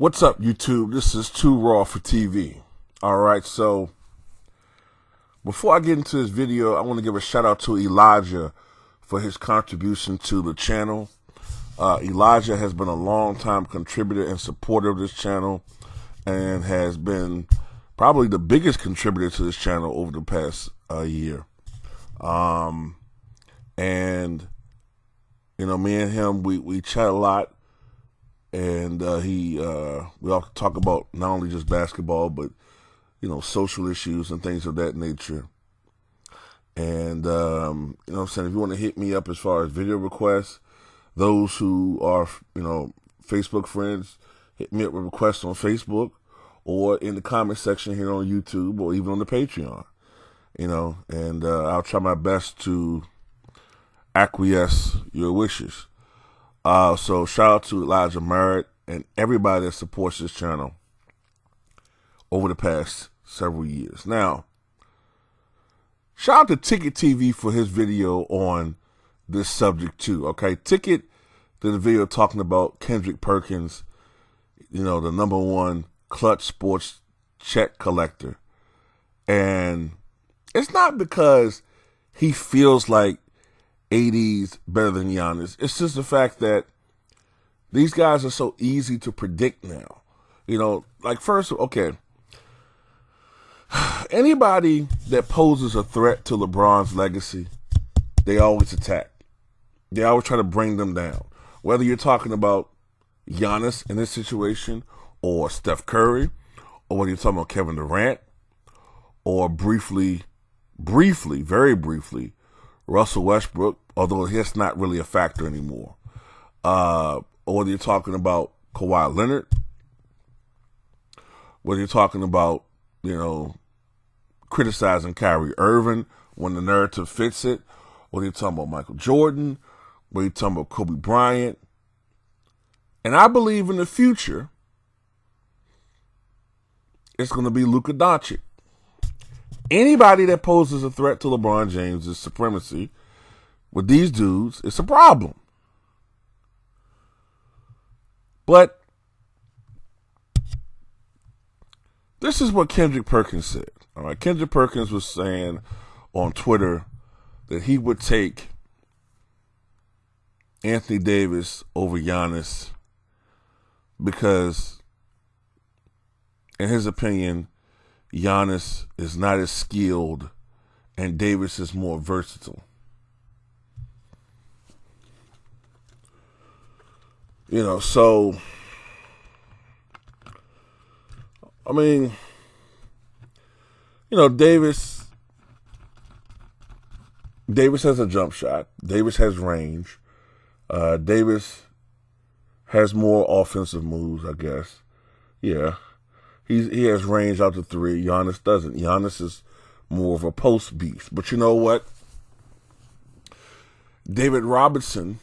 What's up, YouTube? This is Too Raw for TV. All right, so before I get into this video, I want to give a shout out to Elijah for his contribution to the channel. Elijah has been a long-time contributor and supporter of this channel and has been probably the biggest contributor to this channel over the past year. And, you know, me and him, we chat a lot. And we often talk about not only just basketball, but, you know, social issues and things of that nature. And, you know what I'm saying, if you want to hit me up as far as video requests, those who are, you know, Facebook friends, hit me up with requests on Facebook or in the comment section here on YouTube or even on the Patreon, you know, and I'll try my best to acquiesce your wishes. So shout out to Elijah Merritt and everybody that supports this channel over the past several years. Now, shout out to Ticket TV for his video on this subject too, okay? Ticket did a video talking about Kendrick Perkins, you know, the #1 clutch sports check collector. And it's not because he feels like AD's better than Giannis. It's just the fact that these guys are so easy to predict now. You know, like first, okay, anybody that poses a threat to LeBron's legacy, they always attack. They always try to bring them down. Whether you're talking about Giannis in this situation, or Steph Curry, or whether you're talking about Kevin Durant, or briefly, very briefly, Russell Westbrook, although he's not really a factor anymore. Or whether you're talking about Kawhi Leonard, whether you're talking about, you know, criticizing Kyrie Irving when the narrative fits it, whether you're talking about Michael Jordan, whether you're talking about Kobe Bryant. And I believe in the future, it's going to be Luka Doncic. Anybody that poses a threat to LeBron James' supremacy with these dudes, it's a problem. But this is what Kendrick Perkins said. All right, Kendrick Perkins was saying on Twitter that he would take Anthony Davis over Giannis because, in his opinion, Giannis is not as skilled and Davis is more versatile. You know, so, I mean, you know, Davis has a jump shot. Davis has range. Davis has more offensive moves, I guess. Yeah. He has range out to three. Giannis doesn't. Giannis is more of a post beast. But you know what? David Robinson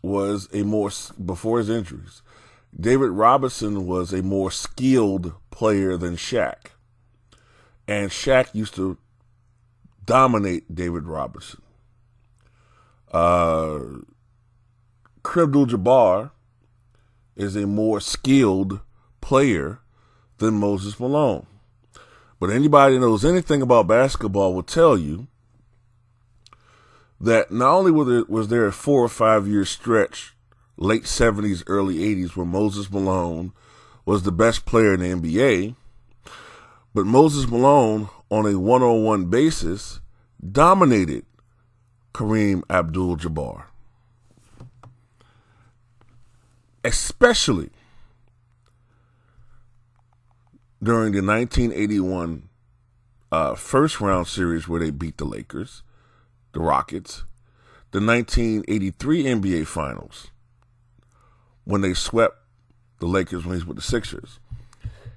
was before his injuries, David Robinson was a more skilled player than Shaq. And Shaq used to dominate David Robinson. Kareem Abdul-Jabbar is a more skilled player than Moses Malone. But anybody that knows anything about basketball will tell you that not only was there a 4 or 5 year stretch, late 70s, early 80s, where Moses Malone was the best player in the NBA, but Moses Malone, on a one-on-one basis, dominated Kareem Abdul-Jabbar. Especially during the 1981 first round series where they beat the Lakers, the Rockets, the 1983 NBA Finals when they swept the Lakers when he was with the Sixers.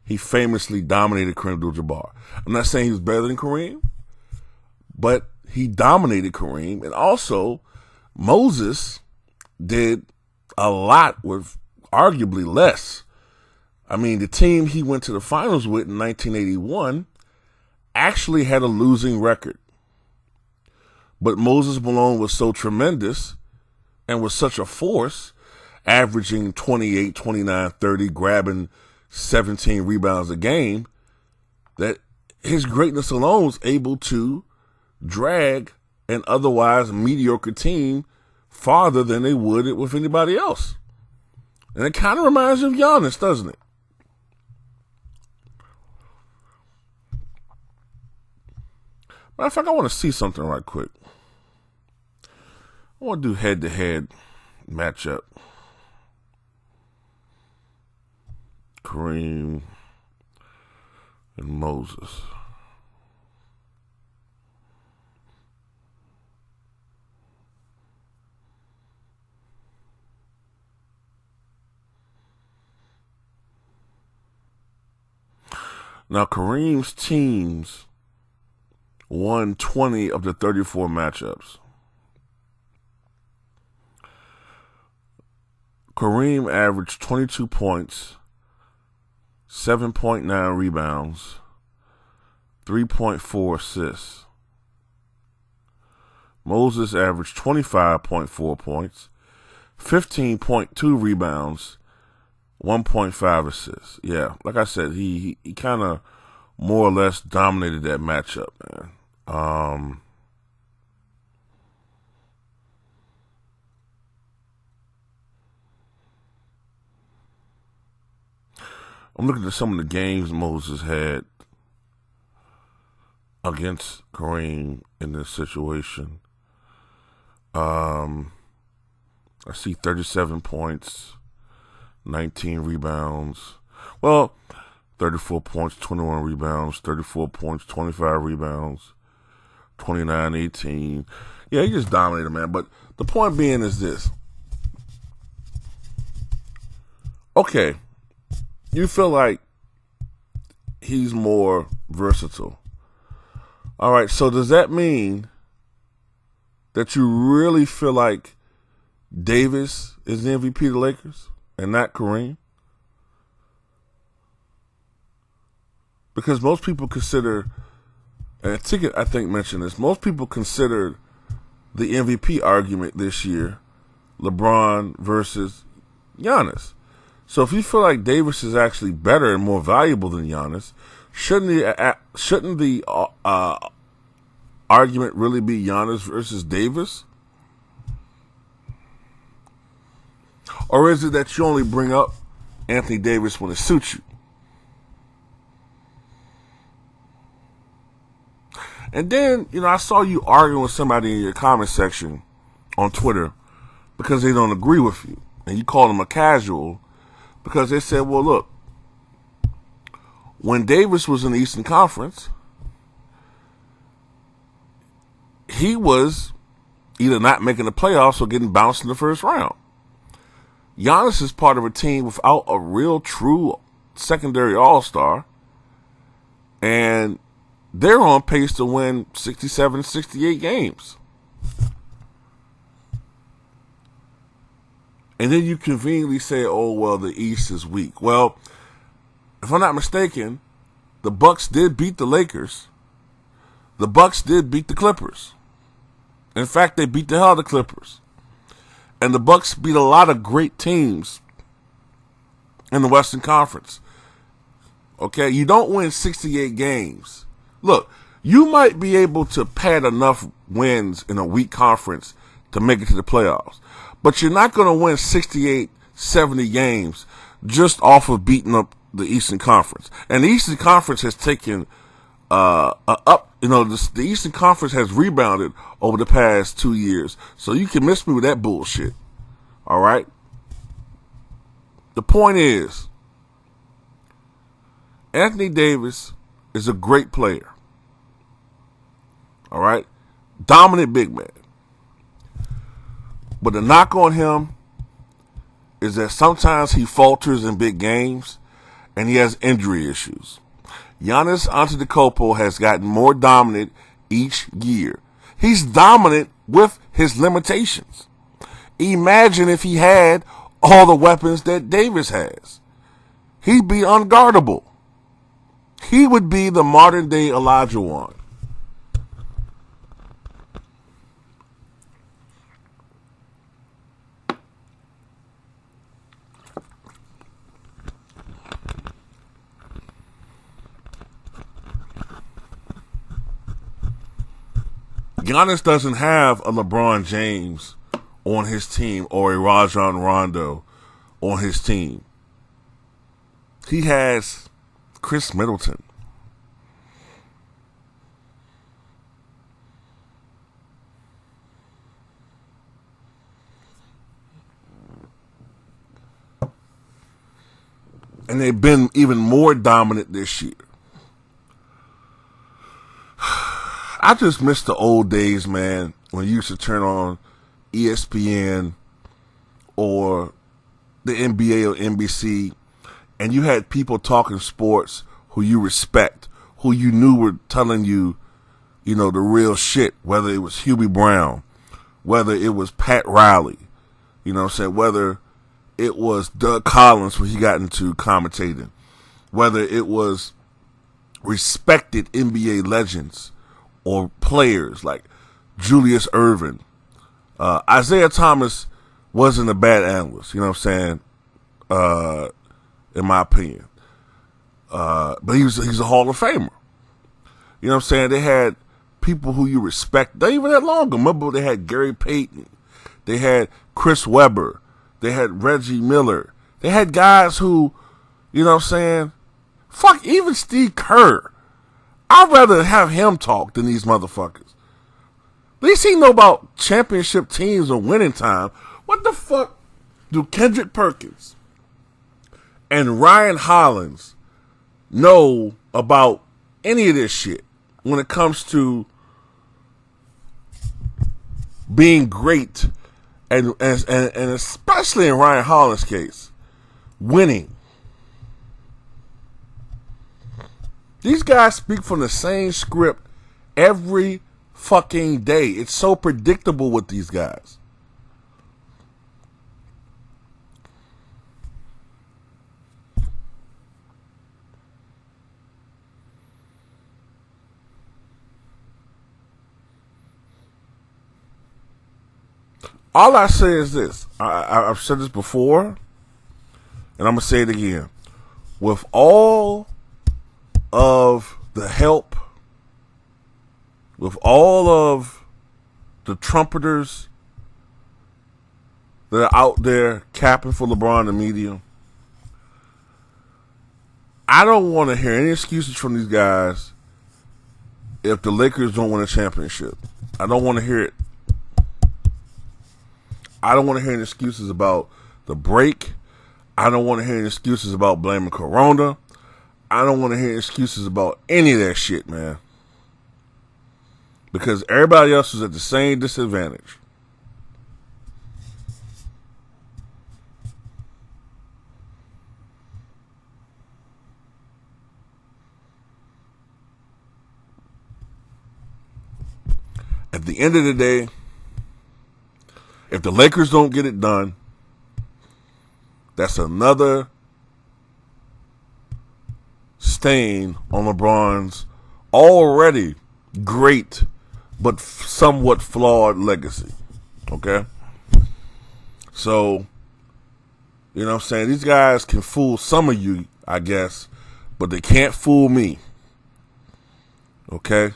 He famously dominated Kareem Abdul-Jabbar. I'm not saying he was better than Kareem, but he dominated Kareem. And also, Moses did a lot with arguably less. I mean, the team he went to the finals with in 1981 actually had a losing record. But Moses Malone was so tremendous and was such a force averaging 28, 29, 30, grabbing 17 rebounds a game, that his greatness alone is able to drag an otherwise mediocre team farther than they would with anybody else. And it kind of reminds you of Giannis, doesn't it? Matter of fact, I want to see something right quick. I want to do head-to-head matchup. Kareem and Moses. Now, Kareem's teams won 20 of the 34 matchups. Kareem averaged 22 points, 7.9 rebounds, 3.4 assists. Moses averaged 25.4 points, 15.2 rebounds, 1.5 assists. Yeah, like I said, he kind of more or less dominated that matchup, man. I'm looking at some of the games Moses had against Kareem in this situation. I see 37 points, 19 rebounds. Well, 34 points, 21 rebounds, 34 points, 25 rebounds, 29, 18. Yeah, he just dominated, man. But the point being is this. Okay, you feel like he's more versatile. All right, so does that mean that you really feel like Davis is the MVP of the Lakers and not Kareem? Because most people consider, and Ticket I think mentioned this, most people considered the MVP argument this year LeBron versus Giannis. So if you feel like Davis is actually better and more valuable than Giannis, shouldn't the argument really be Giannis versus Davis? Or is it that you only bring up Anthony Davis when it suits you? And then, I saw you arguing with somebody in your comment section on Twitter because they don't agree with you. And you called them a casual because they said, well, look, when Davis was in the Eastern Conference, he was either not making the playoffs or getting bounced in the first round. Giannis is part of a team without a real, true secondary all-star, and they're on pace to win 67, 68 games. And then you conveniently say, oh, well, the East is weak. Well, if I'm not mistaken, the Bucks did beat the Lakers. The Bucks did beat the Clippers. In fact, they beat the hell out of the Clippers. And the Bucks beat a lot of great teams in the Western Conference. Okay, you don't win 68 games. Look, you might be able to pad enough wins in a weak conference to make it to the playoffs. But you're not going to win 68, 70 games just off of beating up the Eastern Conference. And the Eastern Conference has taken the Eastern Conference has rebounded over the past 2 years. So you can miss me with that bullshit. All right? The point is, Anthony Davis is a great player. All right? Dominant big man. But the knock on him is that sometimes he falters in big games and he has injury issues. Giannis Antetokounmpo has gotten more dominant each year. He's dominant with his limitations. Imagine if he had all the weapons that Davis has. He'd be unguardable. He would be the modern day Olajuwon. Giannis doesn't have a LeBron James on his team or a Rajon Rondo on his team. He has Chris Middleton. And they've been even more dominant this year. I just miss the old days, man, when you used to turn on ESPN or the NBA or NBC, and you had people talking sports who you respect, who you knew were telling you, you know, the real shit, whether it was Hubie Brown, whether it was Pat Riley, you know what I'm saying, whether it was Doug Collins when he got into commentating, whether it was respected NBA legends or players like Julius Erving. Isaiah Thomas wasn't a bad analyst, you know what I'm saying, in my opinion. But he's a Hall of Famer. You know what I'm saying? They had people who you respect. They even had longer. Remember, they had Gary Payton. They had Chris Webber. They had Reggie Miller. They had guys who, you know what I'm saying? Fuck, even Steve Kerr. I'd rather have him talk than these motherfuckers. At least he know about championship teams or winning time. What the fuck do Kendrick Perkins and Ryan Hollins know about any of this shit when it comes to being great and especially in Ryan Hollins' case, winning? These guys speak from the same script every fucking day. It's so predictable with these guys. All I say is this. I've said this before, and I'm going to say it again. With all of the help, with all of the trumpeters that are out there capping for LeBron and media, I don't want to hear any excuses from these guys if the Lakers don't win a championship. I don't want to hear it. I don't want to hear any excuses about the break. I don't want to hear any excuses about blaming Corona. I don't want to hear excuses about any of that shit, man. Because everybody else is at the same disadvantage. At the end of the day, if the Lakers don't get it done, that's another stain on LeBron's already great but somewhat flawed legacy. Okay? So, you know what I'm saying? These guys can fool some of you, I guess, but they can't fool me. Okay?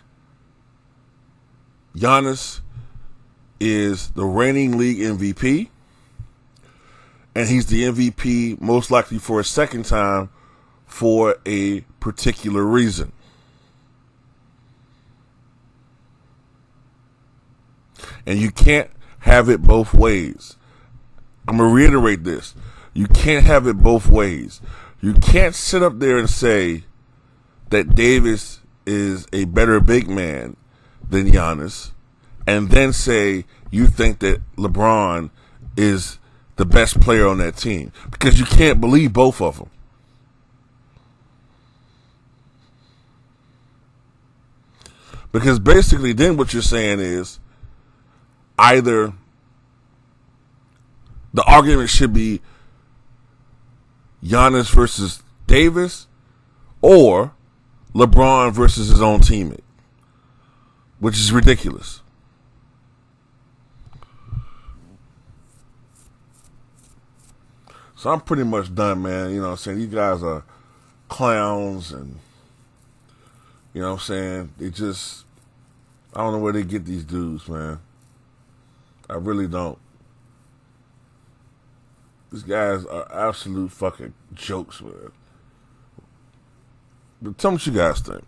Giannis is the reigning league MVP, and he's the MVP most likely for a second time for a particular reason. And you can't have it both ways. I'm going to reiterate this. You can't have it both ways. You can't sit up there and say that Davis is a better big man than Giannis, and then say you think that LeBron is the best player on that team, because you can't believe both of them. Because basically then what you're saying is either the argument should be Giannis versus Davis or LeBron versus his own teammate, which is ridiculous. So I'm pretty much done, man. You know what I'm saying? These guys are clowns, and you know what I'm saying? They just I don't know where they get these dudes, man. I really don't. These guys are absolute fucking jokes, man. But tell me what you guys think.